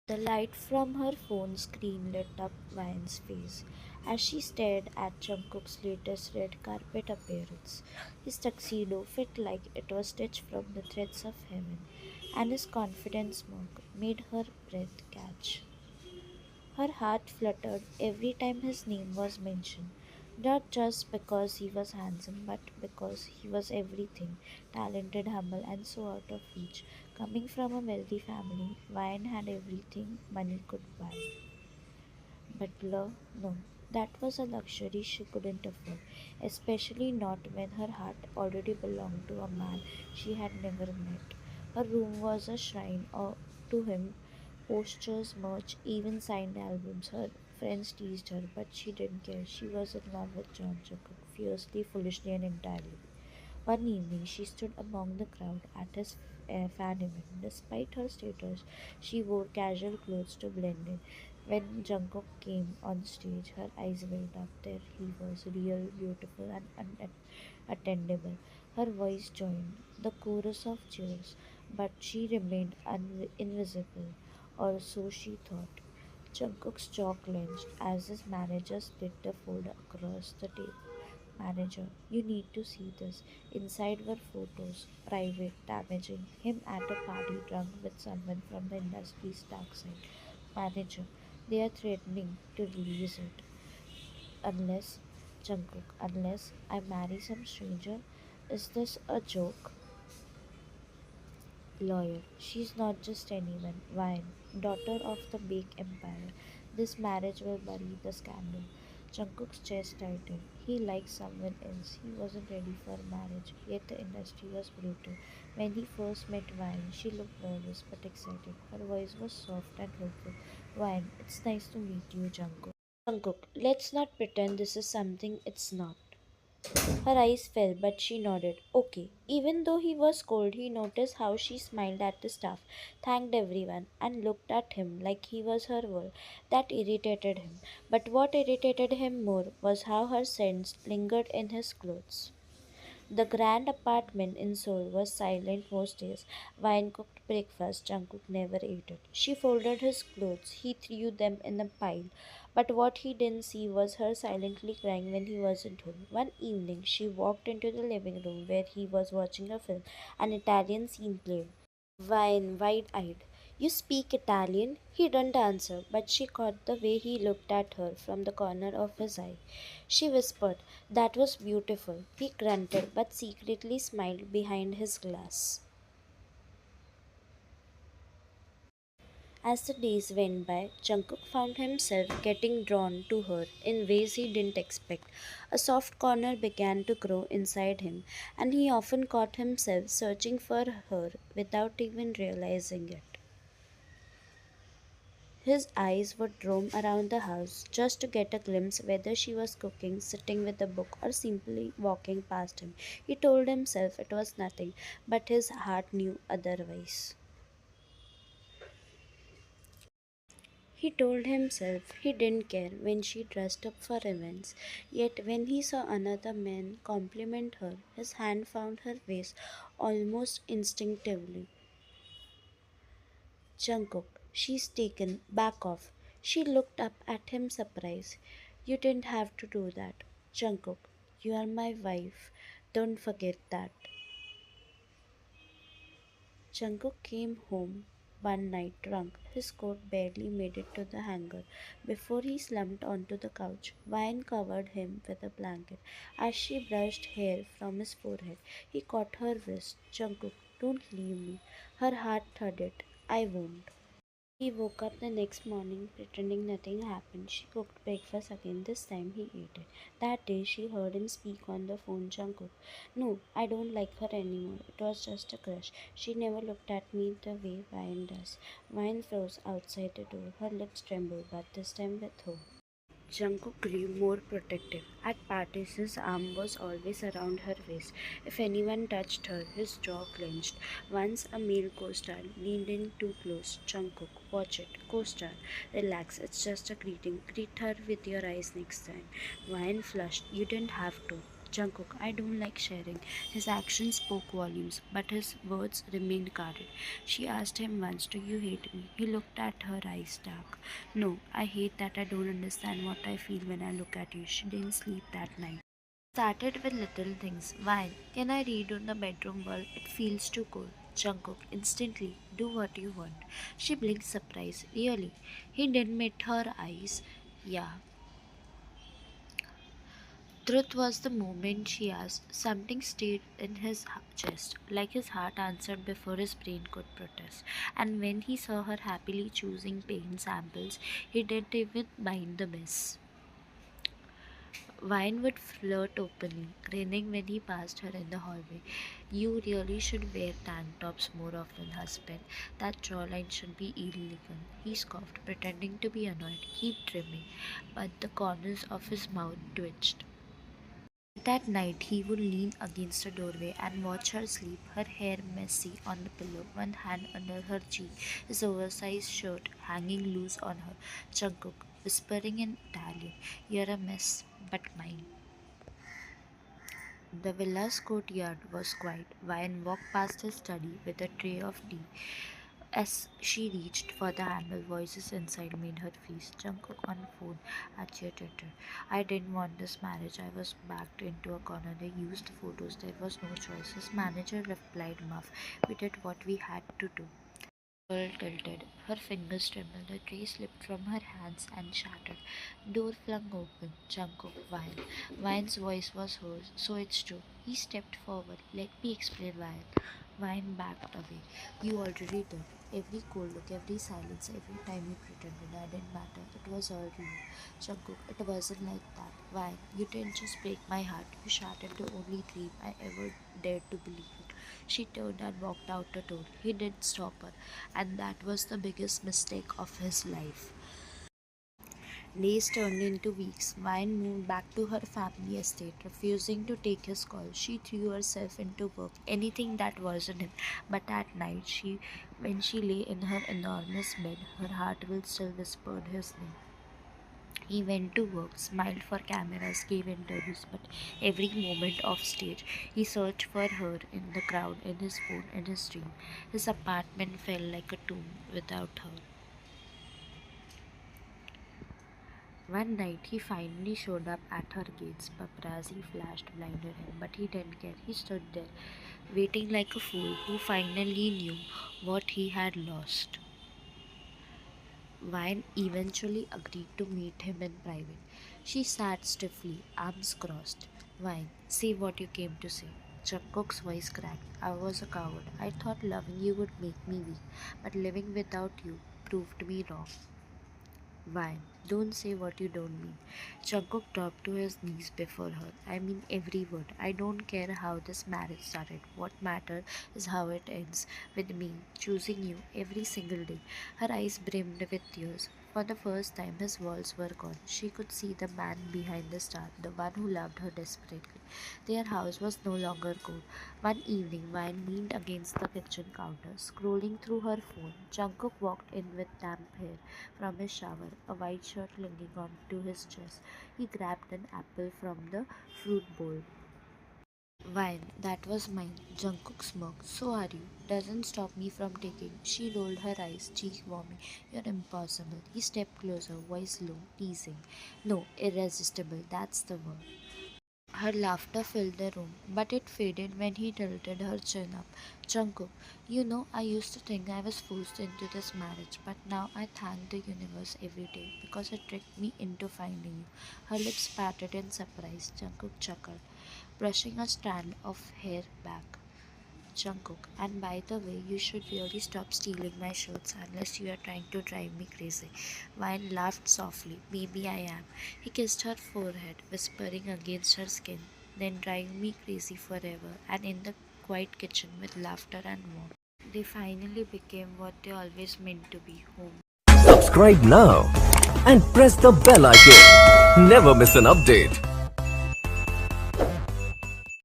The light from her phone screen lit up Vian's face as she stared at Jungkook's latest red carpet appearance. His tuxedo fit like it was stitched from the threads of heaven, and his confident smirk made her breath catch. Her heart fluttered every time his name was mentioned, not just because he was handsome, but because he was everything talented, humble, and so out of reach. Coming from a wealthy family, Vine had everything money could buy. But love, no, that was a luxury she couldn't afford, especially not when her heart already belonged to a man she had never met. Her room was a shrine to him. Posters, merch, even signed albums. Her friends teased her, but she didn't care. She was in love with John Jungkook, fiercely, foolishly, and entirely. One evening, she stood among the crowd at his fan event. Despite her status, she wore casual clothes to blend in. When Jungkook came on stage, her eyes welled up. There he was, real, beautiful, and unattendable. Her voice joined the chorus of cheers, but she remained invisible, or so she thought. Jungkook's jaw clenched as his manager slid the fold across the table. Manager, you need to see this. Inside were photos, private, damaging him at a party drunk with someone from the industry's dark side. Manager, they are threatening to release it. Unless, Jungkook, unless I marry some stranger. Is this a joke? Lawyer, she's not just anyone. Vine, daughter of the big empire. This marriage will bury the scandal. Jungkook's chest tightened. He liked someone else. He wasn't ready for marriage, yet the industry was brutal. When he first met Vine, she looked nervous but excited. Her voice was soft and hopeful. Vine, it's nice to meet you, Jungkook. Jungkook, let's not pretend this is something it's not. Her eyes fell, but she nodded. Okay. Even though he was cold, he noticed how she smiled at the staff, thanked everyone, and looked at him like he was her world. That irritated him. But what irritated him more was how her scents lingered in his clothes. The grand apartment in Seoul was silent most days. Wine cooked breakfast, Jungkook never ate it. She folded his clothes, he threw them in a pile. But what he didn't see was her silently crying when he wasn't home. One evening, she walked into the living room where he was watching a film. An Italian scene played. Wine, wide eyed. You speak Italian? He didn't answer, but she caught the way he looked at her from the corner of his eye. She whispered, that was beautiful. He grunted, but secretly smiled behind his glass. As the days went by, Jungkook found himself getting drawn to her in ways he didn't expect. A soft corner began to grow inside him, and he often caught himself searching for her without even realizing it. His eyes would roam around the house just to get a glimpse whether she was cooking, sitting with a book, or simply walking past him. He told himself it was nothing, but his heart knew otherwise. He told himself he didn't care when she dressed up for events, yet when he saw another man compliment her, his hand found her face almost instinctively. Jungkook, she's taken, back off. She looked up at him surprised. You didn't have to do that. Jungkook, you are my wife. Don't forget that. Jungkook came home one night drunk. His coat barely made it to the hanger before he slumped onto the couch. Wine covered him with a blanket. As she brushed hair from his forehead, he caught her wrist. Jungkook, don't leave me. Her heart thudded. I won't. He woke up the next morning pretending nothing happened. She cooked breakfast again. This time he ate it. That day she heard him speak on the phone. Jungkook. No, I don't like her anymore. It was just a crush. She never looked at me the way Wine does. Wine froze outside the door. Her lips trembled, but this time with hope. Jungkook grew more protective. At parties, his arm was always around her waist. If anyone touched her, his jaw clenched. Once a male co-star leaned in too close. Jungkook, watch it. Co-star, relax. It's just a greeting. Greet her with your eyes next time. Ryan flushed. You didn't have to. Jungkook, I don't like sharing. His actions spoke volumes, but his words remained guarded. She asked him once, do you hate me? He looked at her eyes dark. No, I hate that I don't understand what I feel when I look at you. She didn't sleep that night. Started with little things. Why? Can I read on the bedroom wall? It feels too cold. Jungkook, instantly, do what you want. She blinked surprise. Really? He didn't meet her eyes. Yeah. Truth was the moment she asked. Something stirred in his chest, like his heart answered before his brain could protest. And when he saw her happily choosing paint samples, he didn't even mind the mess. Vine would flirt openly, grinning when he passed her in the hallway. You really should wear tank tops more often, husband. That jawline should be illegal. He scoffed, pretending to be annoyed. Keep trimming. But the corners of his mouth twitched. That night he would lean against the doorway and watch her sleep, her hair messy on the pillow, one hand under her cheek, his oversized shirt hanging loose on her. Jungkook, whispering in Italian, you're a mess, but mine. The villa's courtyard was quiet. Ryan walked past his study with a tray of tea. As she reached for the handle, voices inside made her freeze. Jungkook on the phone, agitated. I didn't want this marriage. I was backed into a corner. They used photos. There was no choice. His manager replied, Muff. We did what we had to do. Girl tilted. Her fingers trembled. The tray slipped from her hands and shattered. Door flung open. Jungkook whined. Vine's voice was hoarse. So it's true. He stepped forward. Let me explain, Vine. Vine backed away. You already did. Every cold look, every silence, every time you pretended I didn't matter. It was all real. Jungkook, it wasn't like that. Vine, you didn't just break my heart. You shattered the only dream I ever dared to believe in. She turned and walked out the door. He didn't stop her, and that was the biggest mistake of his life. Days turned into weeks. Vine moved back to her family estate, refusing to take his call. She threw herself into work, anything that wasn't him. But at night, when she lay in her enormous bed, her heart will still whispered his name. He went to work, smiled for cameras, gave interviews, but every moment off stage, he searched for her in the crowd, in his phone, in his dream. His apartment felt like a tomb without her. One night he finally showed up at her gates. Paparazzi flashed blinded him, but he didn't care. He stood there, waiting like a fool who finally knew what he had lost. Vine eventually agreed to meet him in private. She sat stiffly, arms crossed. Vine, say what you came to say. Jungkook's voice cracked. I was a coward. I thought loving you would make me weak, but living without you proved me wrong. Why? Don't say what you don't mean. Jungkook dropped to his knees before her. I mean every word. I don't care how this marriage started. What matters is how it ends. With me, choosing you every single day. Her eyes brimmed with tears. For the first time, his walls were gone. She could see the man behind the star, the one who loved her desperately. Their house was no longer cold. One evening, Vine leaned against the kitchen counter, scrolling through her phone. Jungkook walked in with damp hair from his shower, a white shirt clinging onto his chest. He grabbed an apple from the fruit bowl. Wine, that was mine. Jungkook smirked. So are you. Doesn't stop me from taking. She rolled her eyes, cheek warming. You're impossible. He stepped closer, voice low, teasing. No, irresistible. That's the word. Her laughter filled the room, but it faded when he tilted her chin up. Jungkook, you know, I used to think I was forced into this marriage, but now I thank the universe every day because it tricked me into finding you. Her lips parted in surprise. Jungkook chuckled, brushing a strand of hair back. Jungkook, and by the way, you should really stop stealing my shirts unless you are trying to drive me crazy. Vine laughed softly. Maybe I am. He kissed her forehead, whispering against her skin. Then drive me crazy forever. And in the quiet kitchen with laughter and warmth, they finally became what they always meant to be, home. Subscribe now and press the bell icon. Never miss an update.